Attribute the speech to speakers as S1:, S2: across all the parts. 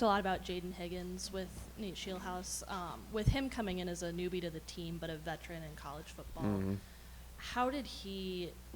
S1: talked a lot about Jaden Higgins with Nate Shieldhouse. With him coming in as a newbie to the team, but a veteran in college football,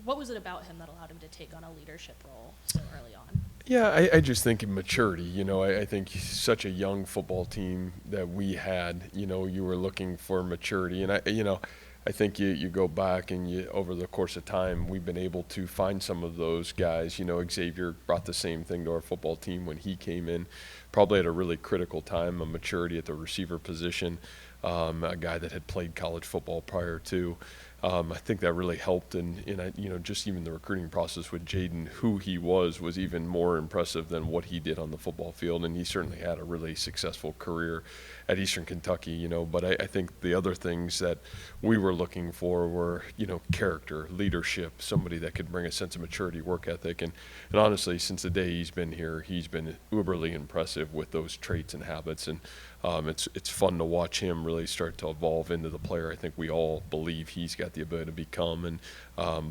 S1: what was it about him that allowed him to take on a leadership role so early on?
S2: Yeah, I just think in maturity, I think such a young football team that we had, you were looking for maturity. And I think you go back and over the course of time, we've been able to find some of those guys. Xavier brought the same thing to our football team when he came in, probably at a really critical time of maturity at the receiver position, a guy that had played college football prior to. I think that really helped, and just even the recruiting process with Jaden, who he was even more impressive than what he did on the football field, and he certainly had a really successful career at Eastern Kentucky, But I think the other things that we were looking for were, character, leadership, somebody that could bring a sense of maturity, work ethic, and honestly, since the day he's been here, he's been uberly impressive with those traits and habits, and it's fun to watch him really start to evolve into the player I think we all believe he's got the ability to become. And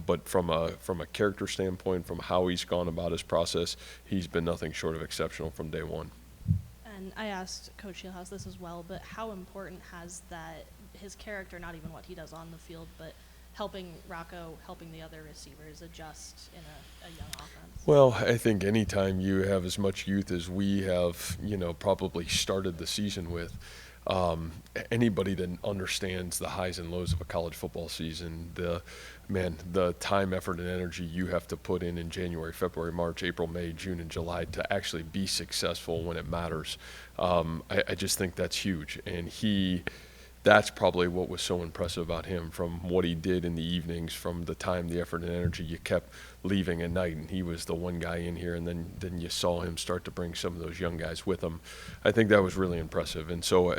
S2: but from a character standpoint, from how he's gone about his process, he's been nothing short of exceptional from day one.
S1: And I asked Coach Shieldhouse this as well, but how important has that, his character, not even what he does on the field, but helping Rocco, helping the other receivers adjust in a young offense?
S2: Well, I think anytime you have as much youth as we have, probably started the season with, anybody that understands the highs and lows of a college football season, the time, effort, and energy you have to put in January, February, March, April, May, June, and July to actually be successful when it matters. I just think that's huge. And that's probably what was so impressive about him, from what he did in the evenings, from the time, the effort, and energy you kept leaving at night, and he was the one guy in here, and then you saw him start to bring some of those young guys with him. I think that was really impressive. And so,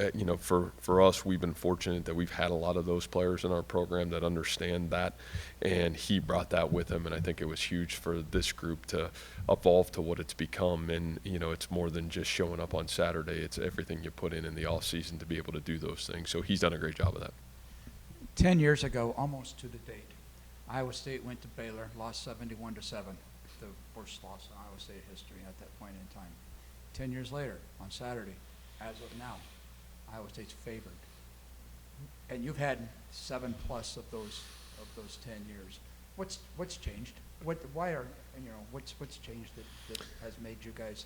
S2: for us, we've been fortunate that we've had a lot of those players in our program that understand that, and he brought that with him, and I think it was huge for this group to evolve to what it's become. And, it's more than just showing up on Saturday. It's everything you put in the off season to be able to do those things. So he's done a great job of that.
S3: 10 years ago, almost to the date, Iowa State went to Baylor, lost 71-7, the worst loss in Iowa State history at that point in time. 10 years later, on Saturday, as of now, Iowa State's favored. And you've had 7+ of those 10 years. What's changed? What's changed that has made you guys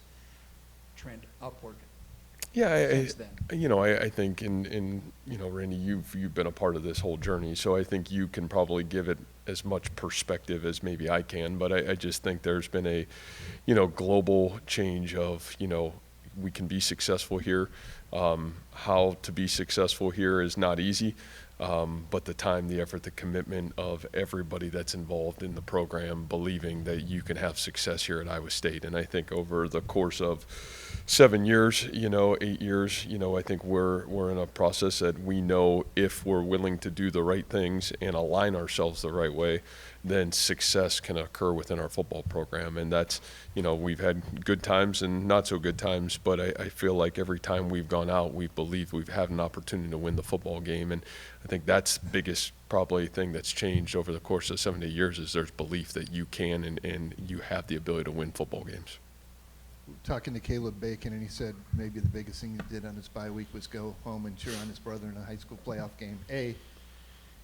S3: trend upward?
S2: Yeah,
S3: since then?
S2: I think, Randy, you've been a part of this whole journey, so I think you can probably give it as much perspective as maybe I can. But I just think there's been a, global change of, we can be successful here. How to be successful here is not easy, but the time, the effort, the commitment of everybody that's involved in the program, believing that you can have success here at Iowa State. And I think over the course of 7 years, 8 years, I think we're in a process that we know if we're willing to do the right things and align ourselves the right way, then success can occur within our football program. And that's, we've had good times and not so good times, but I feel like every time we've gone out, we believe we've had an opportunity to win the football game. And I think that's the biggest probably thing that's changed over the course of 7 to 8 years is there's belief that you can and you have the ability to win football games.
S4: Talking to Caleb Bacon, and he said maybe the biggest thing he did on his bye week was go home and cheer on his brother in a high school playoff game. A,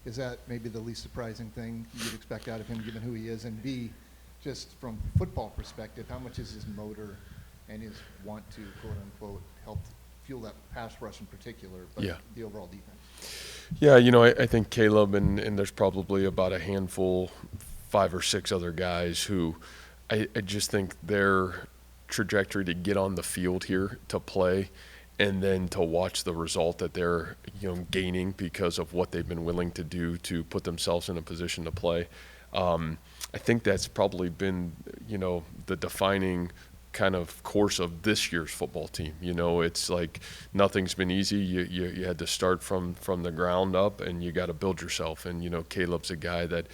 S4: is that maybe the least surprising thing you'd expect out of him given who he is? And B, just from football perspective, how much is his motor and his want to, quote unquote, help fuel that pass rush in particular, but the overall defense?
S2: Yeah, I think Caleb and there's probably about a handful, 5 or 6 other guys who I just think their trajectory to get on the field here to play and then to watch the result that they're gaining because of what they've been willing to do to put themselves in a position to play. I think that's probably been the defining kind of course of this year's football team. It's like nothing's been easy. You had to start from the ground up and you got to build yourself. And Caleb's a guy that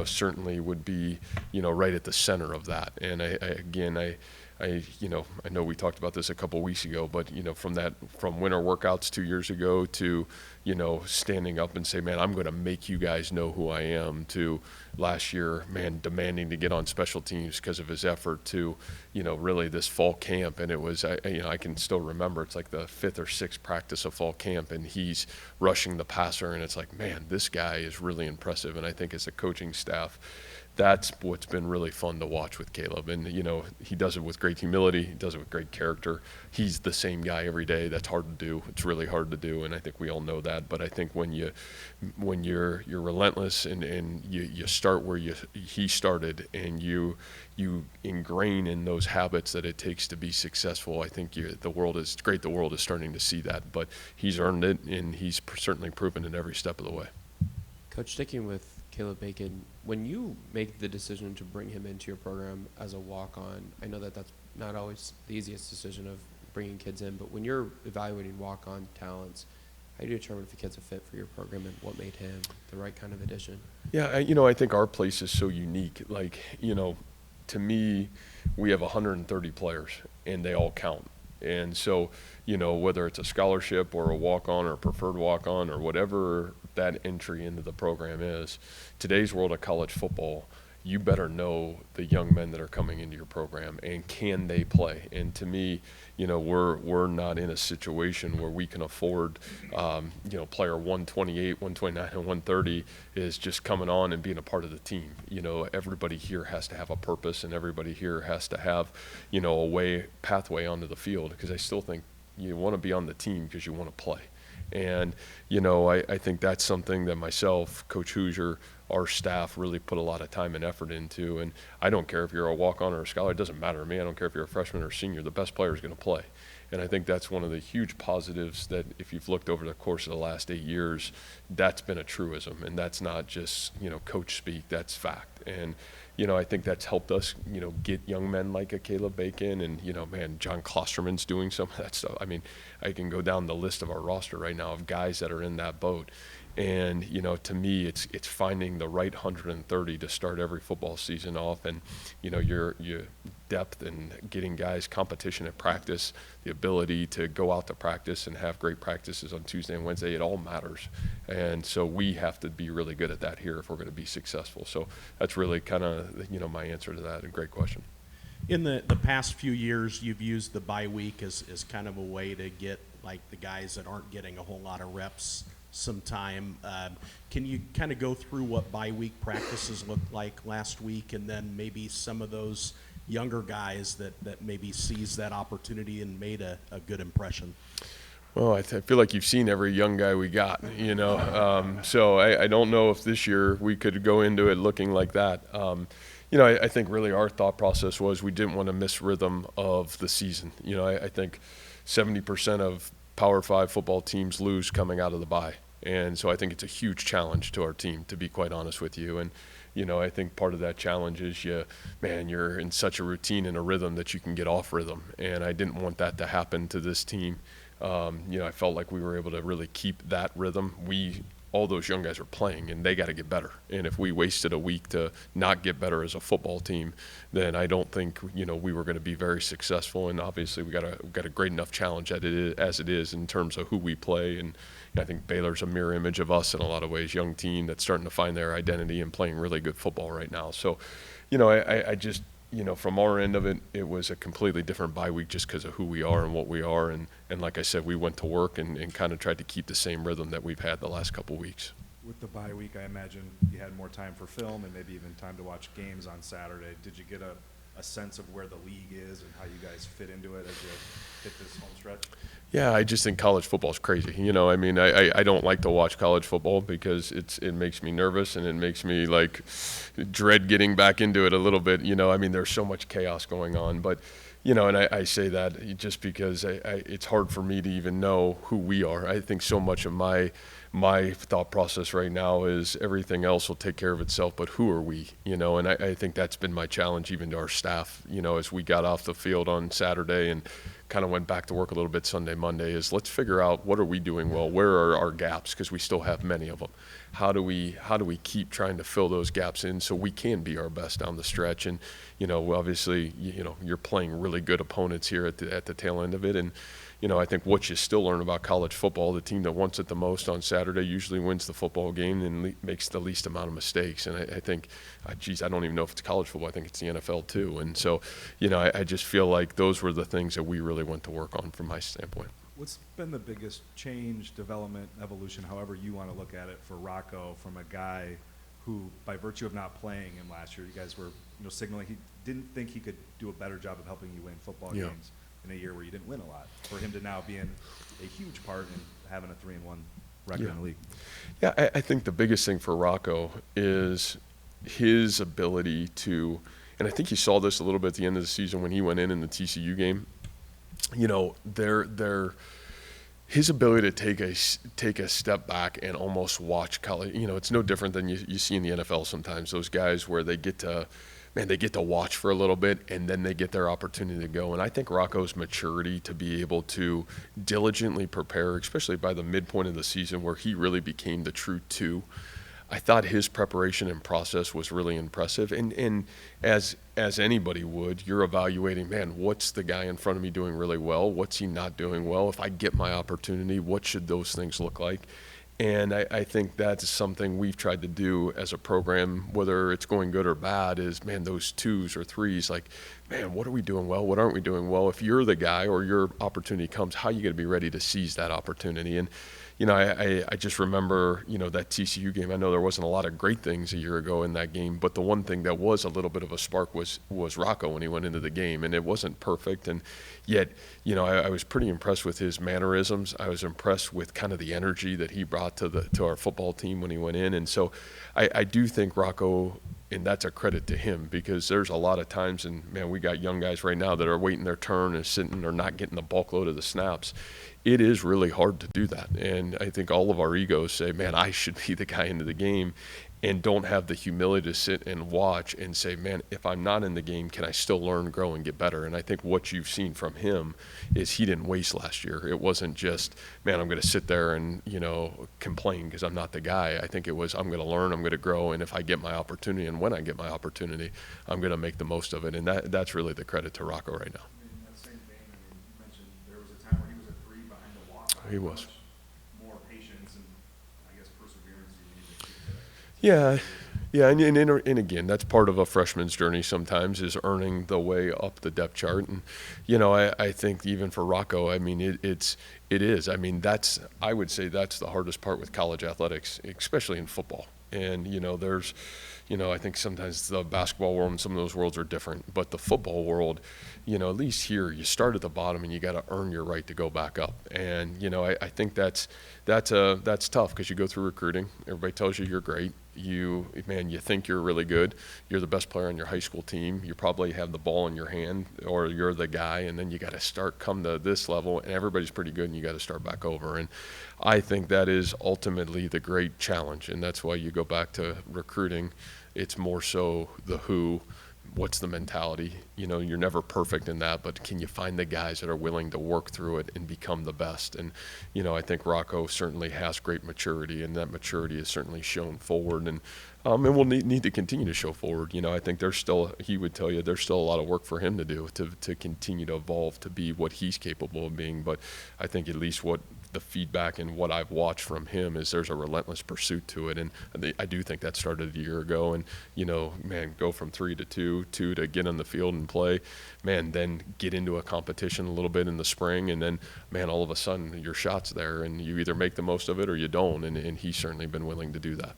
S2: certainly would be right at the center of that. And I I know we talked about this a couple weeks ago, but, from winter workouts 2 years ago to, standing up and say, man, I'm going to make you guys know who I am, to last year, man, demanding to get on special teams because of his effort, to, really this fall camp. And it was, I can still remember, it's like the 5th or 6th practice of fall camp, and he's rushing the passer, and it's like, man, this guy is really impressive. And I think as a coaching staff, that's what's been really fun to watch with Caleb. And, he does it with great humility. He does it with great character. He's the same guy every day. That's hard to do. It's really hard to do, and I think we all know that. But I think when you're relentless and you start where he started, and you ingrain in those habits that it takes to be successful, I think the world is great. The world is starting to see that. But he's earned it, and he's certainly proven it every step of the way.
S5: Coach, sticking with Caleb Bacon, when you make the decision to bring him into your program as a walk-on, I know that that's not always the easiest decision of bringing kids in, but when you're evaluating walk-on talents, how do you determine if a kid's a fit for your program and what made him the right kind of addition?
S2: Yeah, I think our place is so unique. Like, to me, we have 130 players, and they all count. And so, whether it's a scholarship or a walk-on or a preferred walk-on or whatever that entry into the program is, today's world of college football, you better know the young men that are coming into your program, and can they play? And to me, we're not in a situation where we can afford, player 128, 129, and 130 is just coming on and being a part of the team. Everybody here has to have a purpose, and everybody here has to have, a pathway onto the field, because I still think you want to be on the team because you want to play. And, I think that's something that myself, Coach Hoosier, our staff really put a lot of time and effort into. And I don't care if you're a walk-on or a scholar. It doesn't matter to me. I don't care if you're a freshman or a senior. The best player is going to play. And I think that's one of the huge positives that if you've looked over the course of the last 8 years, that's been a truism. And that's not just, coach speak. That's fact. And, I think that's helped us, get young men like a Caleb Bacon, and, John Klosterman's doing some of that stuff. I mean, I can go down the list of our roster right now of guys that are in that boat. And, to me, it's finding the right 130 to start every football season off, and, your depth and getting guys competition at practice, the ability to go out to practice and have great practices on Tuesday and Wednesday, it all matters. And so we have to be really good at that here if we're going to be successful. So that's really kind of, my answer to that. A great question.
S6: In the past few years, you've used the bye week as kind of a way to get, like, the guys that aren't getting a whole lot of reps some time. Can you kind of go through what bye week practices looked like last week, and then maybe some of those younger guys that maybe seized that opportunity and made a good impression?
S2: Well, I feel like you've seen every young guy we got, so I don't know if this year we could go into it looking like that. I think really our thought process was we didn't want to miss rhythm of the season. I think 70% of Power 5 football teams lose coming out of the bye. And so I think it's a huge challenge to our team, to be quite honest with you. And, I think part of that challenge is you're in such a routine and a rhythm that you can get off rhythm. And I didn't want that to happen to this team. I felt like we were able to really keep that rhythm. All those young guys are playing, and they got to get better. And if we wasted a week to not get better as a football team, then I don't think we were going to be very successful. And obviously, we got a great enough challenge as it is in terms of who we play. And I think Baylor's a mirror image of us in a lot of ways. Young team that's starting to find their identity and playing really good football right now. So, I just. From our end of it, it was a completely different bye week just because of who we are and what we are. And like I said, we went to work and kind of tried to keep the same rhythm that we've had the last couple weeks.
S7: With the bye week, I imagine you had more time for film and maybe even time to watch games on Saturday. Did you get a sense of where the league is and how you guys fit into it as you hit this home stretch?
S2: Yeah, I just think college football is crazy. I don't like to watch college football because it makes me nervous, and it makes me dread getting back into it a little bit. There's so much chaos going on, but and I say that just because it's hard for me to even know who we are. I think so much of my thought process right now is everything else will take care of itself, but who are we? And I think that's been my challenge even to our staff, as we got off the field on Saturday and kind of went back to work a little bit Sunday, Monday, is let's figure out what are we doing well? Where are our gaps? Because we still have many of them. How do we keep trying to fill those gaps in so we can be our best down the stretch? And, obviously, you're playing really good opponents here at the tail end of it. And, I think what you still learn about college football, the team that wants it the most on Saturday usually wins the football game and makes the least amount of mistakes. And I think, I don't even know if it's college football. I think it's the NFL too. And so, I just feel like those were the things that we really went to work on from my standpoint.
S7: What's been the biggest change, development, evolution, however you want to look at it, for Rocco from a guy who, by virtue of not playing him last year, you guys were signaling he didn't think he could do a better job of helping you win football games in a year where you didn't win a lot, for him to now be in a huge part in having a 3-1 record in the league?
S2: Yeah, I think the biggest thing for Rocco is his ability to, and I think you saw this a little bit at the end of the season when he went in the TCU game. His ability to take a step back and almost watch college. It's no different than you see in the NFL sometimes. Those guys where they get to watch for a little bit and then they get their opportunity to go. And I think Rocco's maturity to be able to diligently prepare, especially by the midpoint of the season where he really became the true two. I thought his preparation and process was really impressive. And as anybody would, you're evaluating, man, what's the guy in front of me doing really well? What's he not doing well? If I get my opportunity, what should those things look like? And I think that's something we've tried to do as a program, whether it's going good or bad, is, man, those twos or threes, like, man, what are we doing well? What aren't we doing well? If you're the guy or your opportunity comes, how are you going to be ready to seize that opportunity? And I just remember, that TCU game. I know there wasn't a lot of great things a year ago in that game, but the one thing that was a little bit of a spark was Rocco when he went into the game, and it wasn't perfect. And yet, I was pretty impressed with his mannerisms. I was impressed with kind of the energy that he brought to our football team when he went in. And so I do think Rocco, and that's a credit to him, because there's a lot of times, and man, we got young guys right now that are waiting their turn and sitting or not getting the bulk load of the snaps. It is really hard to do that. And I think all of our egos say, man, I should be the guy into the game, and don't have the humility to sit and watch and say, man, if I'm not in the game, can I still learn, grow, and get better? And I think what you've seen from him is he didn't waste last year. It wasn't just, man, I'm going to sit there and, complain because I'm not the guy. I think it was, I'm going to learn, I'm going to grow, and if I get my opportunity, and when I get my opportunity, I'm going to make the most of it. And that's really the credit to Rocco right now.
S7: In that same vein, you mentioned there was a time where he was a 3 behind the walk.
S2: He was.
S7: More patience and, I guess, perseverance you need to keep that.
S2: Yeah, and again, that's part of a freshman's journey sometimes, is earning the way up the depth chart. And, I think even for Rocco, I mean, it is. I mean, I would say that's the hardest part with college athletics, especially in football. And, there's, I think sometimes the basketball world and some of those worlds are different, but the football world, at least here, you start at the bottom and you got to earn your right to go back up. And, I think that's tough, because you go through recruiting. Everybody tells you you're great. You think you're really good. You're the best player on your high school team. You probably have the ball in your hand, or you're the guy, and then you got to come to this level, and everybody's pretty good, and you got to start back over. And I think that is ultimately the great challenge, and that's why you go back to recruiting. It's more so the who, what's the mentality. You're never perfect in that, but can you find the guys that are willing to work through it and become the best? And, I think Rocco certainly has great maturity, and that maturity is certainly shown forward. And we'll need to continue to show forward. I think he would tell you, there's still a lot of work for him to do to continue to evolve to be what he's capable of being. But I think at least what the feedback and what I've watched from him is there's a relentless pursuit to it. And I do think that started a year ago. And, go from 3 to 2 to get on the field and play, then get into a competition a little bit in the spring. And then, all of a sudden your shot's there, and you either make the most of it or you don't. And he's certainly been willing to do that.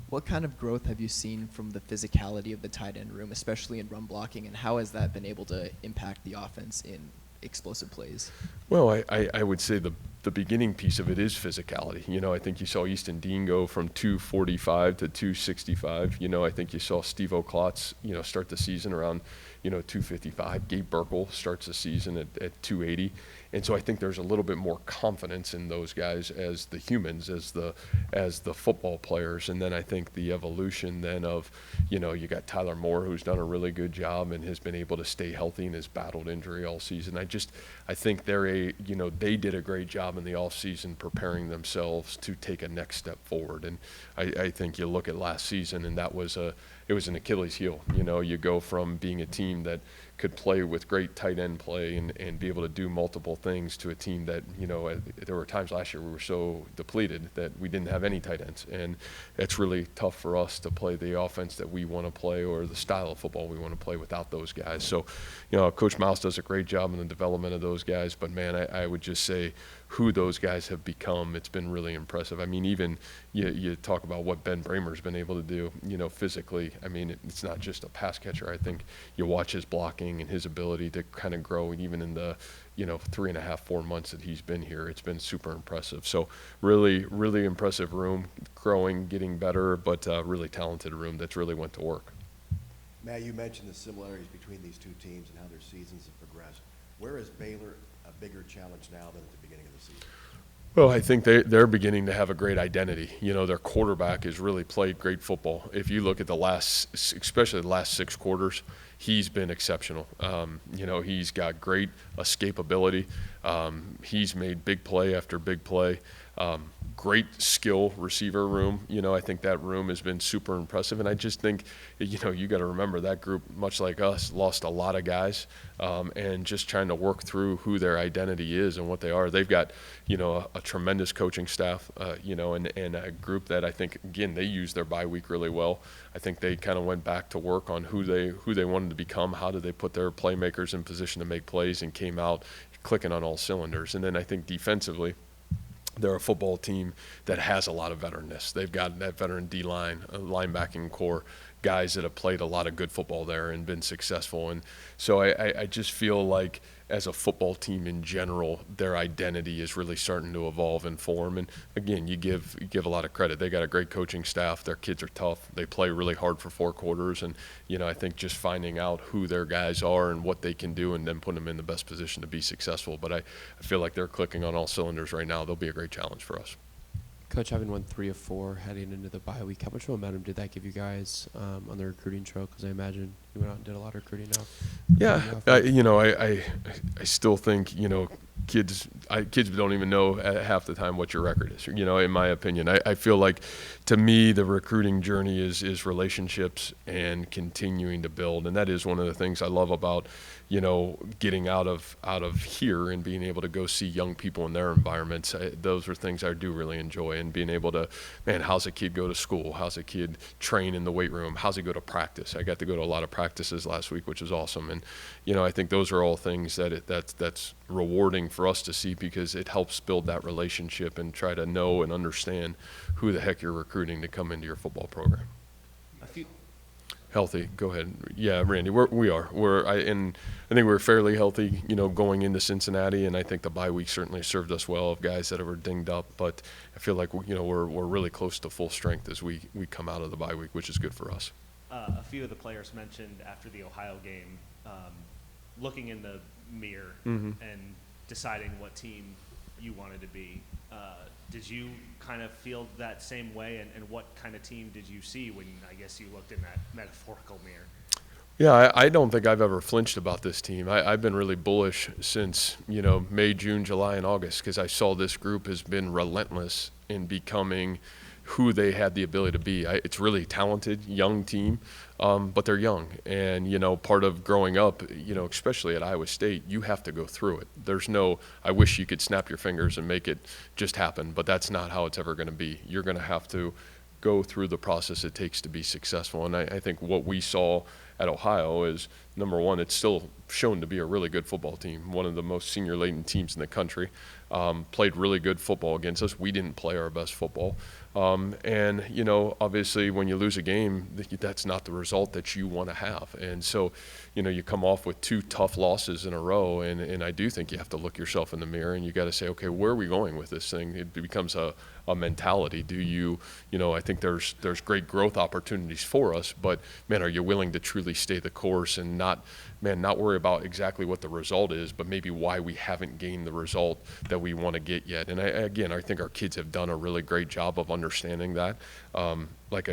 S8: What kind of growth have you seen from the physicality of the tight end room, especially in run blocking, and how has that been able to impact the offense in explosive plays?
S2: Well, I would say the beginning piece of it is physicality. I think you saw Easton Dean go from 245 to 265. I think you saw Steve O'Klotz, start the season around, 255. Gabe Burkle starts the season at 280. And so I think there's a little bit more confidence in those guys as the humans, as the football players. And then I think the evolution then of, you got Tyler Moore, who's done a really good job and has been able to stay healthy and has battled injury all season. I think they did a great job in the off season preparing themselves to take a next step forward. And I think you look at last season, and that was it was an Achilles heel. You know, you go from being a team that could play with great tight end play and be able to do multiple things to a team that, you know, there were times last year we were so depleted that we didn't have any tight ends. And it's really tough for us to play the offense that we want to play or the style of football we want to play without those guys. So, you know, Coach Mouse does a great job in the development of those guys. But, man, I would just say who those guys have become, it's been really impressive. I mean, even you talk about what Ben Bramer's been able to do, you know, physically. I mean, it's not just a pass catcher. I think you watch his blocking and his ability to kind of grow, and even in the, you know, 3.5, 4 months that he's been here, it's been super impressive. So really, really impressive room, growing, getting better, but really talented room that's really went to work.
S9: Matt, you mentioned the similarities between these two teams and how their seasons have progressed. Where is Baylor a bigger challenge now than at the beginning of the season?
S2: Well, I think they're beginning to have a great identity. You know, their quarterback has really played great football. If you look at especially the last 6 quarters, he's been exceptional. You know, he's got great escapability. He's made big play after big play. Great skill receiver room. You know, I think that room has been super impressive. And I just think, you know, you got to remember that group, much like us, lost a lot of guys, and just trying to work through who their identity is and what they are. They've got, you know, a tremendous coaching staff, you know, and a group that I think, again, they used their bye week really well. I think they kind of went back to work on who they wanted to become, how did they put their playmakers in position to make plays, and came out clicking on all cylinders. And then I think defensively, they're a football team that has a lot of veteranness. They've got that veteran D-line, linebacking core, guys that have played a lot of good football there and been successful. And so I just feel like as a football team in general, their identity is really starting to evolve and form. And again, you give a lot of credit. They got a great coaching staff. Their kids are tough. They play really hard for 4 quarters. And, you know, I think just finding out who their guys are and what they can do and then putting them in the best position to be successful. But I feel like they're clicking on all cylinders right now. They'll be a great challenge for us.
S5: Coach, having won 3 of 4 heading into the bye week, how much momentum did that give you guys on the recruiting trail? Because I imagine you went out and did a lot of recruiting now.
S2: Yeah, you know, I still think, you know, kids don't even know at half the time what your record is, you know, in my opinion. I feel like, to me, the recruiting journey is relationships and continuing to build. And that is one of the things I love about, you know, getting out of here and being able to go see young people in their environments. Those are things I do really enjoy. And being able to, man, how's a kid go to school? How's a kid train in the weight room? How's he go to practice? I got to go to a lot of practices last week, which was awesome. And, you know, I think those are all things that's rewarding for us to see, because it helps build that relationship and try to know and understand who the heck you're recruiting to come into your football program. Healthy. Go ahead. Yeah, Randy, we are. I think we're fairly healthy, you know, going into Cincinnati, and I think the bye week certainly served us well of guys that were dinged up. But I feel like, you know, we're really close to full strength as we come out of the bye week, which is good for us.
S10: A few of the players mentioned after the Ohio game, looking in the mirror and deciding what team you wanted to be. Did you kind of feel that same way, and what kind of team did you see when, I guess, you looked in that metaphorical mirror?
S2: Yeah, I don't think I've ever flinched about this team. I've been really bullish since, you know, May, June, July, and August, because I saw this group has been relentless in becoming who they had the ability to be. It's really talented, young team, but they're young. And, you know, part of growing up, you know, especially at Iowa State, you have to go through it. There's no, I wish you could snap your fingers and make it just happen, but that's not how it's ever going to be. You're going to have to go through the process it takes to be successful. And I think what we saw at Ohio is, number one, it's still shown to be a really good football team, one of the most senior-laden teams in the country. Played really good football against us. We didn't play our best football. And, you know, obviously when you lose a game, that's not the result that you want to have. And so, you know, you come off with 2 tough losses in a row, and I do think you have to look yourself in the mirror and you got to say, okay, where are we going with this thing? It becomes a mentality. Do you know, I think there's great growth opportunities for us, but, man, are you willing to truly stay the course and not worry about exactly what the result is, but maybe why we haven't gained the result that we want to get yet? And I think our kids have done a really great job of understanding that. Like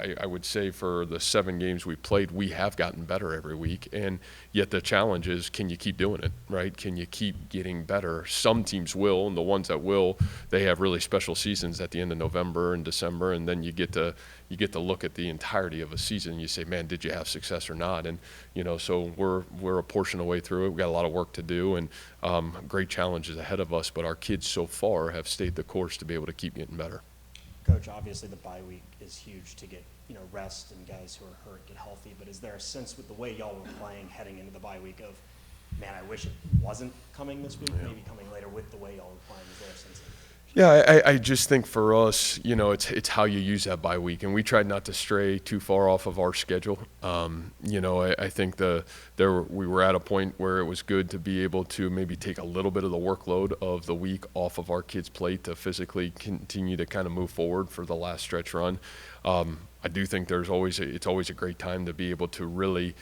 S2: I would say for the 7 games we played, we have gotten better every week. And yet the challenge is, can you keep doing it, right? Can you keep getting better? Some teams will, and the ones that will, they have really special seasons at the end of November and December, and then you get to look at the entirety of a season. And you say, man, did you have success or not? And so we're a portion of the way through it. We've got a lot of work to do, and great challenges ahead of us. But our kids so far have stayed the course to be able to keep getting better.
S11: Coach, obviously the bye week is huge to get, rest and guys who are hurt get healthy, but is there a sense with the way y'all were playing heading into the bye week of, man, I wish it wasn't coming this week, maybe coming later with the way y'all were playing? Is there a sense of?
S2: Yeah, I just think for us, it's how you use that bye week, and we tried not to stray too far off of our schedule. I think we were at a point where it was good to be able to maybe take a little bit of the workload of the week off of our kids' plate to physically continue to kind of move forward for the last stretch run. I do think it's always a great time to be able to really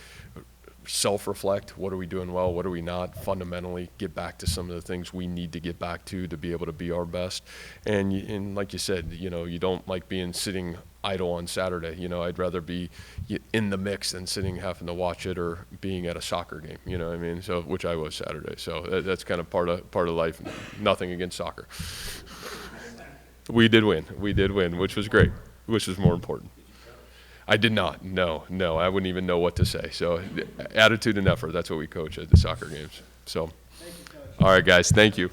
S2: self-reflect. What are we doing well? What are we not? Fundamentally, get back to some of the things we need to get back to be able to be our best. And like you said, you don't like sitting idle on Saturday. I'd rather be in the mix than sitting having to watch it or being at a soccer game. You know what I mean? So, which I was Saturday. So that's kind of part of life. Nothing against soccer. We did win, which was great, which was more important. I did not. No. I wouldn't even know what to say. So attitude and effort, that's what we coach at the soccer games. So, all right, guys, thank you.